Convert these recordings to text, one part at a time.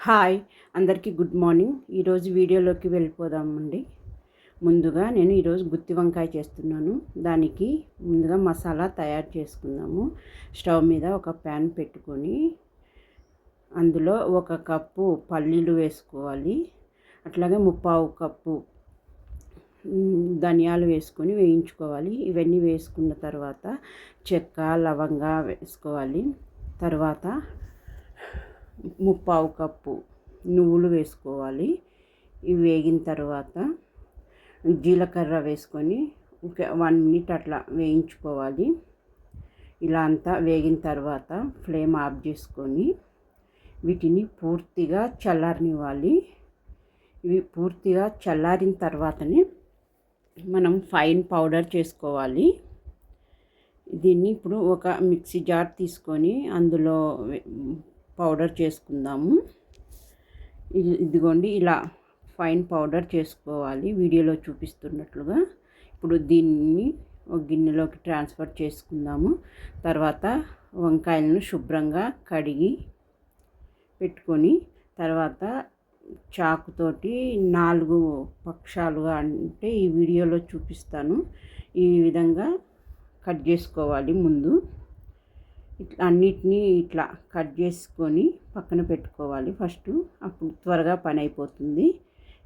Hi అందరికీ good morning. ఈరోజు వీడియోలోకి వెళ్ళిపోదామండి. ముందుగా నేను ఈరోజు గుత్తి వంకాయ చేస్తున్నాను. దానికి ముందుగా మసాలా తయారు చేసుకుందాము. స్టవ్ మీద ఒక ప్యాన్ పెట్టుకొని అందులో 1 కప్పు పల్లీలు వేసుకోవాలి. అట్లాగే 3/4 కప్పు ధనియాలు వేసుకొని వేయించుకోవాలి. ఇవన్నీ వేసుకున్న తర్వాత చెక్క లవంగా వేసుకోవాలి. తర్వాత 3/4 కప్పు నువ్వులు వేసుకోవాలి. ఇవి వేగిన తర్వాత జీలకర్ర వేసుకొని ఒక 1 మినిట్ అట్లా వేయించుకోవాలి. ఇలా అంతా వేగిన తర్వాత ఫ్లేమ్ ఆఫ్ చేసుకొని వీటిని పూర్తిగా చల్లారనివ్వాలి. ఇవి పూర్తిగా చల్లారిన తర్వాతనే మనం ఫైన్ పౌడర్ చేసుకోవాలి. దీన్ని ఇప్పుడు ఒక మిక్సీ జార్ తీసుకొని అందులో పౌడర్ చేసుకుందాము. ఇదిగోండి ఇలా ఫైన్ పౌడర్ చేసుకోవాలి వీడియోలో చూపిస్తున్నట్లుగా. ఇప్పుడు దీన్ని ఒక గిన్నెలోకి ట్రాన్స్ఫర్ చేసుకుందాము. తర్వాత వంకాయలను శుభ్రంగా కడిగి పెట్టుకొని తర్వాత చాకుతోటి 4 పక్షాలుగా అంటే ఈ వీడియోలో చూపిస్తాను ఈ విధంగా కట్ చేసుకోవాలి. ముందు ఇట్లా అన్నిటినీ ఇట్లా కట్ చేసుకొని పక్కన పెట్టుకోవాలి ఫస్ట్. అప్పుడు త్వరగా పని అయిపోతుంది.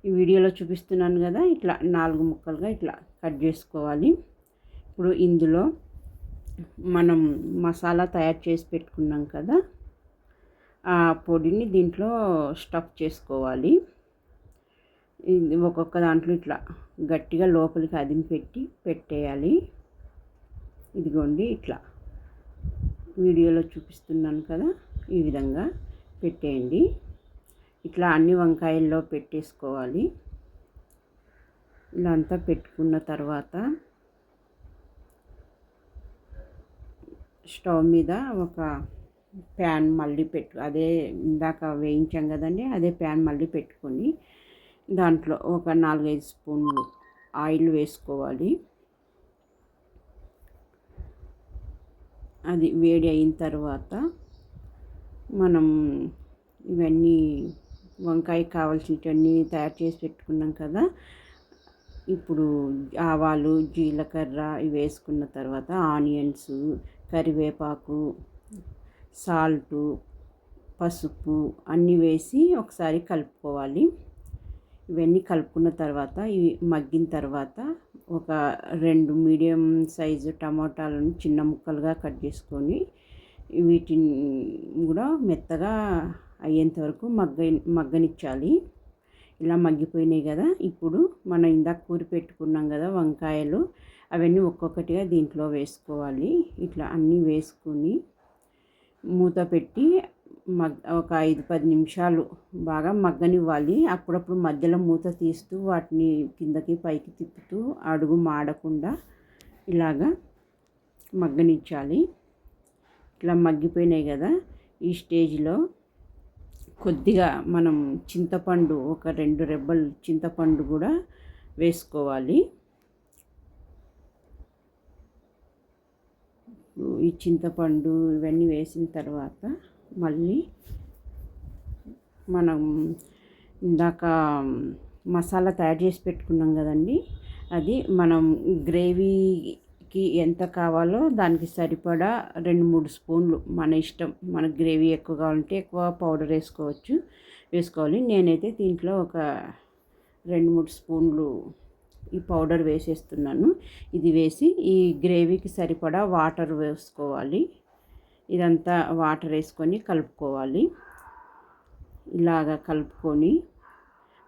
ఈ వీడియోలో చూపిస్తున్నాను కదా, ఇట్లా 4 ముక్కలుగా ఇట్లా కట్ చేసుకోవాలి. ఇప్పుడు ఇందులో మనం మసాలా తయారు చేసి పెట్టుకున్నాం కదా, ఆ పొడిని దీంట్లో స్టఫ్ చేసుకోవాలి. ఒక్కొక్క దాంట్లో ఇట్లా గట్టిగా లోపలికి అదిమి పెట్టేయాలి. ఇదిగోండి ఇట్లా వీడియోలో చూపిస్తున్నాను కదా, ఈ విధంగా పెట్టేయండి. ఇట్లా అన్ని వంకాయల్లో పెట్టేసుకోవాలి. ఇలా అంతా పెట్టుకున్న తర్వాత స్టవ్ మీద ఒక ప్యాన్ మళ్ళీ అదే ఇందాక వేయించాం కదండి, అదే ప్యాన్ మళ్ళీ పెట్టుకొని దాంట్లో ఒక 4-5 స్పూన్లు ఆయిల్ వేసుకోవాలి. అది వేడి అయిన తర్వాత మనం ఇవన్నీ వంకాయ కావాల్సినవన్నీ తయారు చేసి పెట్టుకున్నాం కదా, ఇప్పుడు ఆవాలు జీలకర్ర ఇవి వేసుకున్న తర్వాత ఆనియన్స్, కరివేపాకు, సాల్టు, పసుపు అన్నీ వేసి ఒకసారి కలుపుకోవాలి. ఇవన్నీ కలుపుకున్న తర్వాత ఇవి మగ్గిన తర్వాత ఒక 2 మీడియం సైజు టమాటాలను చిన్న ముక్కలుగా కట్ చేసుకొని వీటిని కూడా మెత్తగా అయ్యేంత వరకు మగ్గనిచ్చాలి. ఇలా మగ్గిపోయినాయి కదా, ఇప్పుడు మనం ఇందాక కూరి పెట్టుకున్నాం కదా వంకాయలు, అవన్నీ ఒక్కొక్కటిగా దీంట్లో వేసుకోవాలి. ఇట్లా అన్నీ వేసుకొని మూత పెట్టి ఒక 5-10 నిమిషాలు బాగా మగ్గనివ్వాలి. అప్పుడప్పుడు మధ్యలో మూత తీస్తూ వాటిని కిందకి పైకి తిప్పుతూ అడుగు మాడకుండా ఇలాగా మగ్గనిచ్చాలి. ఇట్లా మగ్గిపోయినాయి కదా, ఈ స్టేజ్లో కొద్దిగా మనం చింతపండు ఒక 2 రెబ్బలు చింతపండు కూడా వేసుకోవాలి. ఈ చింతపండు ఇవన్నీ వేసిన తర్వాత మళ్ళీ మనం ఇందాక మసాలా తయారు చేసి పెట్టుకున్నాం కదండి, అది మనం గ్రేవీకి ఎంత కావాలో దానికి సరిపడా 2-3 స్పూన్లు మన ఇష్టం. మనకు గ్రేవీ ఎక్కువ కావాలంటే ఎక్కువ పౌడర్ వేసుకోవాలి. నేనైతే దీంట్లో ఒక 2-3 స్పూన్లు ఈ పౌడర్ వేసేస్తున్నాను. ఇది వేసి ఈ గ్రేవీకి సరిపడా వాటర్ వేసుకోవాలి. ఇదంతా వాటర్ వేసుకొని కలుపుకోవాలి. ఇలాగా కలుపుకొని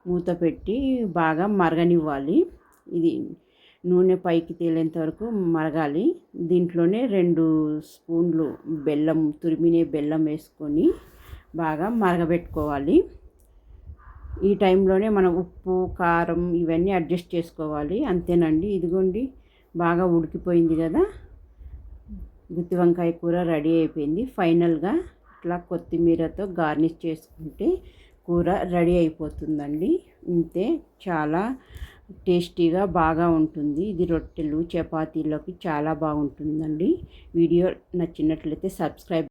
మూత పెట్టి బాగా మరగనివ్వాలి. ఇది నూనె పైకి తేలేంత వరకు మరగాలి. దీంట్లోనే 2 స్పూన్లు బెల్లం, తురిమిన బెల్లం వేసుకొని బాగా మరగబెట్టుకోవాలి. ఈ టైంలోనే మనం ఉప్పు కారం ఇవన్నీ అడ్జస్ట్ చేసుకోవాలి. అంతేనండి. ఇదిగోండి బాగా ఉడికిపోయింది కదా, గుత్తి వంకాయ కూర రెడీ అయిపోయింది. ఫైనల్గా ఇట్లా కొత్తిమీరతో గార్నిష్ చేసుకుంటే కూర రెడీ అయిపోతుందండి. ఇంతే, చాలా టేస్టీగా బాగా ఉంటుంది. ఇది రొట్టెలు చపాతీలోకి చాలా బాగుంటుందండి. వీడియో నచ్చినట్లయితే సబ్స్క్రైబ్